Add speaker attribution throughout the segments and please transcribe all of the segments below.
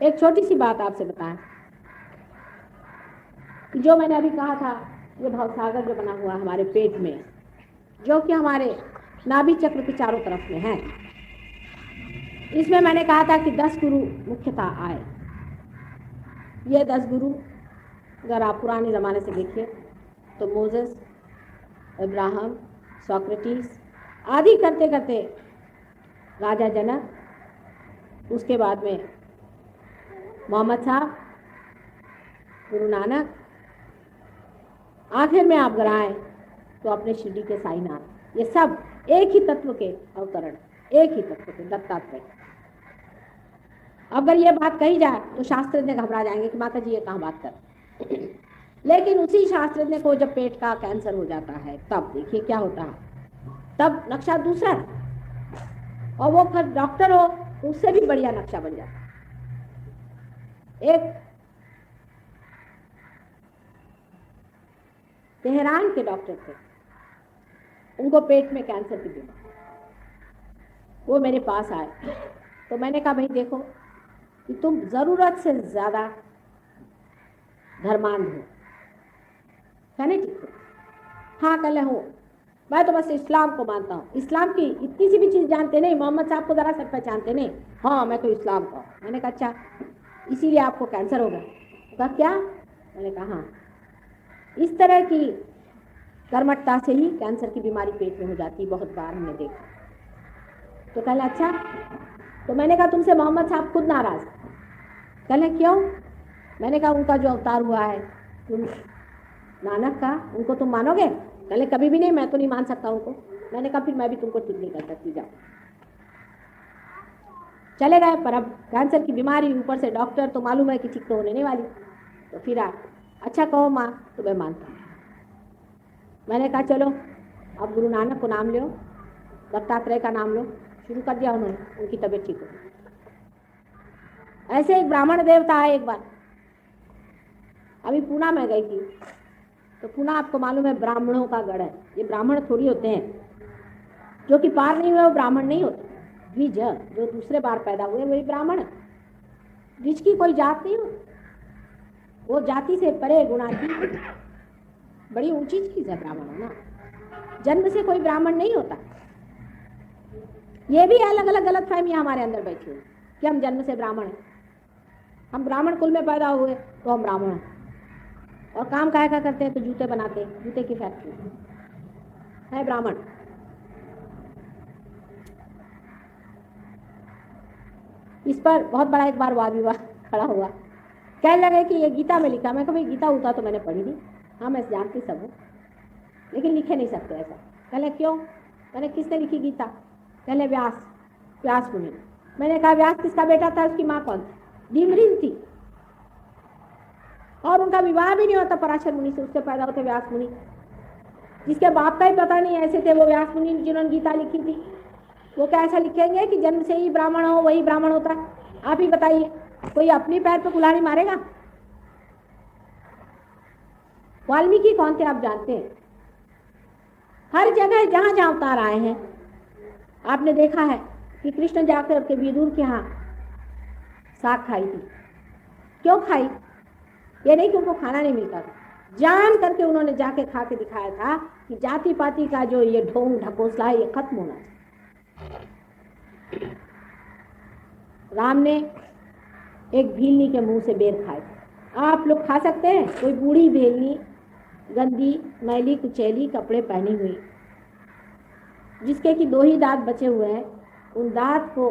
Speaker 1: एक छोटी सी बात आपसे बताएं कि जो मैंने अभी कहा था, ये भवसागर जो बना हुआ हमारे पेट में, जो कि हमारे नाभि चक्र के चारों तरफ में है, इसमें मैंने कहा था कि 10 गुरु मुख्यतः आए। ये 10 गुरु अगर आप पुराने ज़माने से देखिए तो मोसेस, अब्राहम, सोक्रेटिस आदि करते करते राजा जनक, उसके बाद में मोहम्मद साहब, गुरु नानक, आखिर में आप अगर आए तो अपने शिरडी के साईनाथ, ये सब एक ही तत्व के अवतरण, एक ही तत्व के दत्तात्रेय। अगर ये बात कही जाए तो शास्त्रज्ञ घबरा जाएंगे कि माता जी ये कहाँ बात कर। लेकिन उसी शास्त्रज्ञ को जब पेट का कैंसर हो जाता है तब देखिए क्या होता है, तब नक्शा दूसरा, और वो फिर डॉक्टर हो तो उससे भी बढ़िया नक्शा बन जाता है। एक तेहरान के डॉक्टर थे, उनको पेट में कैंसर की बीमारी, वो मेरे पास आए तो मैंने कहा भाई देखो कि तुम जरूरत से ज्यादा धर्मांध हो, कहने ठीक हो, हाँ कल हो, मैं तो बस इस्लाम को मानता हूँ, इस्लाम की इतनी सी भी चीज़ जानते नहीं, मोहम्मद साहब को ज़रा सब पहचानते नहीं, हाँ मैं तो इस्लाम का। मैंने कहा अच्छा इसीलिए आपको कैंसर हो गया? कहा क्या? मैंने कहा हाँ, इस तरह की कर्मठता से ही कैंसर की बीमारी पेट में हो जाती, बहुत बार हमने देखा। तो कहला अच्छा, तो मैंने कहा तुमसे मोहम्मद साहब खुद नाराज? कहले क्यों? मैंने कहा उनका जो अवतार हुआ है तुम नानक का, उनको तुम मानोगे? कहले कभी भी नहीं, मैं तो नहीं मान सकता उनको। मैंने कहा फिर मैं भी तुमको ठीक नहीं कर सकती, जाओ। चले गए, पर अब कैंसर की बीमारी, ऊपर से डॉक्टर, तो मालूम है कि ठीक तो होने नहीं वाली। तो फिर अच्छा कहो माँ, तो मैं मानता हूँ। मैंने कहा चलो अब गुरु नानक को नाम लो, दत्तात्रेय का नाम लो, शुरू कर दिया उन्होंने, उनकी तबीयत ठीक हो। ऐसे एक ब्राह्मण देवता आए एक बार, अभी पूना में गई थी, तो पूना आपको मालूम है ब्राह्मणों का गढ़ है। ये ब्राह्मण थोड़ी होते हैं, जो कि पार नहीं हुए वो ब्राह्मण नहीं होते। द्विज जो दूसरे बार पैदा हुए वही ब्राह्मण है। द्विज की कोई जात नहीं होती, वो जाति से परे गुणातीत, बड़ी ऊंची चीज है ब्राह्मण होना। जन्म से कोई ब्राह्मण नहीं होता। ये भी अलग अलग गलत फहमियां हमारे अंदर बैठी हुई कि हम जन्म से ब्राह्मण हैं, हम ब्राह्मण कुल में पैदा हुए तो हम ब्राह्मण हैं। और काम काहे का करते हैं? तो जूते बनाते, जूते की फैक्ट्री है ब्राह्मण। इस पर बहुत बड़ा एक बार वाद विवाद खड़ा हुआ। कहने लगे कि ये गीता में लिखा। मैं कहा भाई गीता उता तो मैंने पढ़ी थी, हाँ मैं जानती सब हूँ, लेकिन लिखे नहीं सकते ऐसा। कहले क्यों? मैंने किसने लिखी गीता? कहले व्यास, व्यास मुनि। मैंने कहा व्यास किसका बेटा था? उसकी माँ कौन थी? डिमरीन थी, और उनका विवाह भी नहीं होता पराशर मुनि से, उससे पैदा होते व्यास मुनि, जिसके बाप का ही पता नहीं ऐसे थे वो व्यास मुनि जिन्होंने गीता लिखी थी। वो क्या ऐसा लिखेंगे कि जन्म से ही ब्राह्मण हो वही ब्राह्मण होता है? आप ही बताइए, कोई अपनी पैर पे कुल्हाड़ी मारेगा? वाल्मीकि कौन थे आप जानते हैं? हर जगह जहां जहां अवतार आए हैं आपने देखा है कि कृष्ण जाकर के विदुर के यहाँ साग खाई थी। क्यों खाई? ये नहीं कि उनको खाना नहीं मिलता था, जान करके उन्होंने जाके खा के दिखाया था कि जाति पाति का जो ये ढोंग ढकोसला है ये खत्म होना चाहिए। राम ने एक भीलनी के मुंह से बेर खाए। आप लोग खा सकते हैं? कोई बूढ़ी भीलनी, गंदी मैली कुचैली कपड़े पहनी हुई, जिसके कि 2 ही दांत बचे हुए हैं, उन दांत को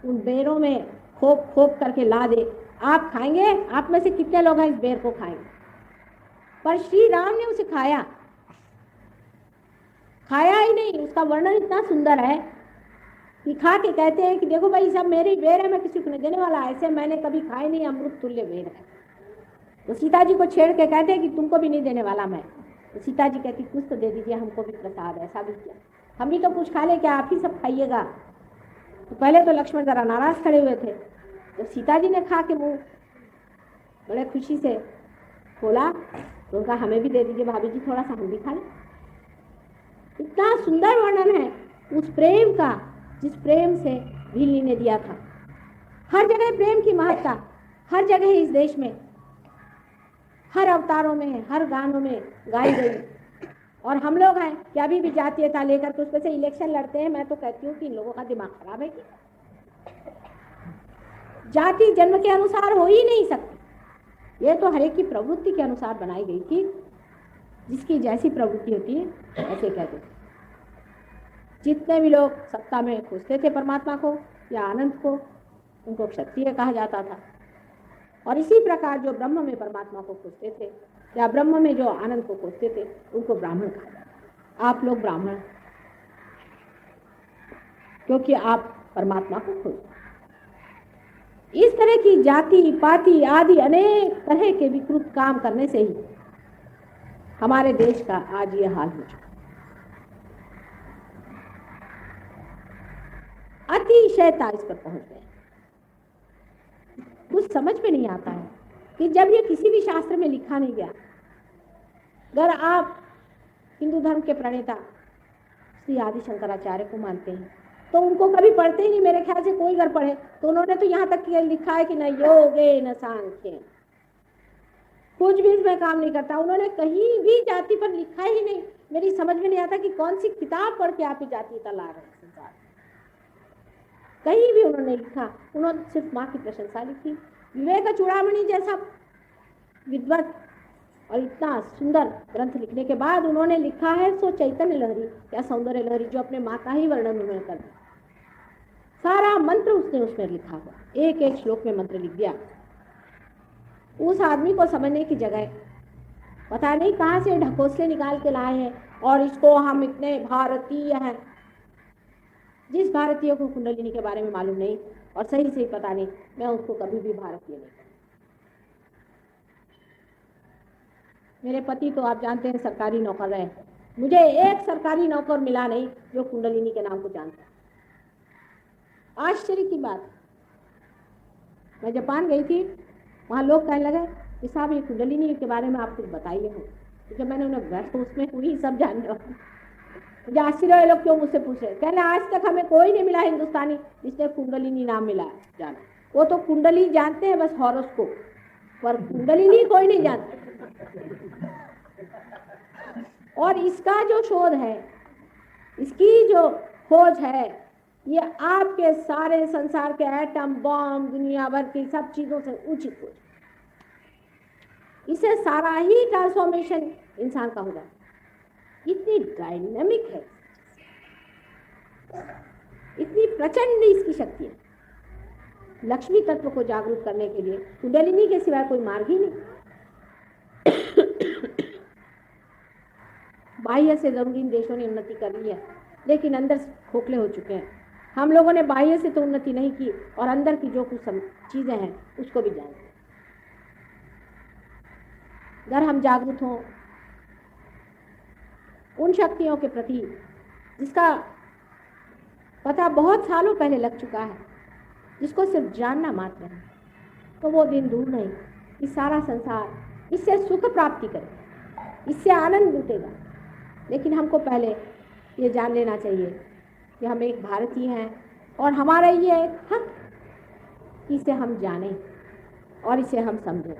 Speaker 1: उन बेरों में खोप खोप करके ला दे, आप खाएंगे? आप में से कितने लोग हैं इस बेर को खाएंगे? पर श्री राम ने उसे खाया, खाया ही नहीं, उसका वर्णन इतना सुंदर है कि खा के कहते हैं कि देखो भाई सब मेरी बेर है, मैं किसी को नहीं देने वाला, ऐसे मैंने कभी खाए नहीं, अमृत तुल्य बेर है। तो सीता जी को छेड़ के कहते हैं कि तुमको भी नहीं देने वाला मैं। तो सीता जी कहती कुछ तो दे दीजिए, हमको भी प्रसाद। ऐसा भी किया, हम भी तो कुछ खा ले, क्या आप ही सब खाइएगा? तो पहले तो लक्ष्मण जरा नाराज खड़े हुए थे, तो सीता जी ने खा के मुंह बड़े खुशी से खोला, तो उनका हमें भी दे दीजिए भाभी जी, थोड़ा सा हम भी खा लें। इतना सुंदर वर्णन है उस प्रेम का जिस प्रेम से भीलनी ने दिया था। हर जगह प्रेम की महत्ता, हर जगह इस देश में, हर अवतारों में, हर गानों में गाई गई। और हम लोग हैं कि अभी भी जातीयता लेकर के उसमें से इलेक्शन लड़ते हैं। मैं तो कहती हूँ कि इन लोगों का दिमाग खराब है कि जाति जन्म के अनुसार हो ही नहीं सकती। ये तो हर एक की प्रवृत्ति के अनुसार बनाई गई थी। जिसकी जैसी प्रवृत्ति होती है ऐसे कहते थे। जितने भी लोग सत्ता में खोजते थे परमात्मा को या आनंद को, उनको क्षत्रिय कहा जाता था। और इसी प्रकार जो ब्रह्म में परमात्मा को खोजते थे या ब्रह्म में जो आनंद को खोजते थे, उनको ब्राह्मण कहा जाता था। आप लोग ब्राह्मण, क्योंकि आप परमात्मा को खोजते। इस तरह की जाति पाति आदि अनेक तरह के विकृत काम करने से ही हमारे देश का आज ये हाल हो चुका। अतिशयता इस पर पहुंच गए। कुछ समझ में नहीं आता है कि जब ये किसी भी शास्त्र में लिखा नहीं गया। अगर आप हिंदू धर्म के प्रणेता श्री आदि शंकराचार्य को मानते हैं तो उनको कभी पढ़ते ही नहीं। मेरे ख्याल से कोई अगर पढ़े तो उन्होंने तो यहाँ तक लिखा है कि न योगे न सांख्य, कुछ भी इसमें काम नहीं करता। उन्होंने कहीं भी जाति पर लिखा ही नहीं। मेरी समझ में नहीं आता कि कौन सी किताब पढ़ के आप जातीयता ला रहे हैं संसार। कहीं भी उन्होंने लिखा, उन्होंने सिर्फ माँ की प्रशंसा लिखी। विवेक चूड़ामणि जैसा विद्वत और इतना सुंदर ग्रंथ लिखने के बाद उन्होंने लिखा है सो चैतन्य लहरी या सौंदर्य लहरी, जो अपने माँ का ही वर्णन उन्होंने कर दिया। सारा मंत्र उसने उसमें लिखा हुआ, एक एक श्लोक में मंत्र लिख दिया। उस आदमी को समझने की जगह पता नहीं कहाँ से ढकोसले निकाल के लाए हैं और इसको हम इतने भारतीय हैं। जिस भारतीय को कुंडलिनी के बारे में मालूम नहीं और सही से पता नहीं, मैं उसको कभी भी भारतीय नहीं। मेरे पति तो आप जानते हैं सरकारी नौकर रहे, मुझे एक सरकारी नौकर मिला नहीं जो कुंडलिनी के नाम को जानता। आश्चर्य की बात, मैं जापान गई थी, वहाँ लोग कहने लगे कि साहब ये कुंडलिनी के बारे में आप कुछ बताइए हो। तो जब मैंने उन्हें बस तो उसमें हुई सब जानने वाली। मुझे आश्चर्य लोग क्यों मुझसे पूछ रहे, कहने आज तक हमें कोई नहीं मिला हिंदुस्तानी जिसने कुंडलिनी नाम मिला जाना। वो तो कुंडली जानते हैं बस हॉरोस्कोप, पर कुंडलिनी कोई नहीं जानता। और इसका जो शोध है, इसकी जो खोज है, ये आपके सारे संसार के एटम बॉम्ब दुनिया भर की सब चीजों से ऊंची खोज। इसे सारा ही ट्रांसफॉर्मेशन इंसान का हो जाता। इतनी डायनामिक है, इतनी प्रचंड इसकी शक्ति है। लक्ष्मी तत्व को जागरूक करने के लिए कुंडलिनी के सिवाय कोई मार्ग ही नहीं। बाह्य से जरूर इन देशों ने उन्नति कर ली है, लेकिन अंदर खोखले हो चुके हैं। हम लोगों ने बाह्य से तो उन्नति नहीं की और अंदर की जो कुछ चीजें हैं उसको भी जानते। अगर हम जागरूक हों उन शक्तियों के प्रति जिसका पता बहुत सालों पहले लग चुका है, जिसको सिर्फ जानना मात्र है, तो वो दिन दूर नहीं कि सारा संसार इससे सुख प्राप्ति करे, इससे आनंद लुटेगा। लेकिन हमको पहले ये जान लेना चाहिए कि हम एक भारतीय हैं और हमारा ये हक, इसे हम जानें और इसे हम समझें।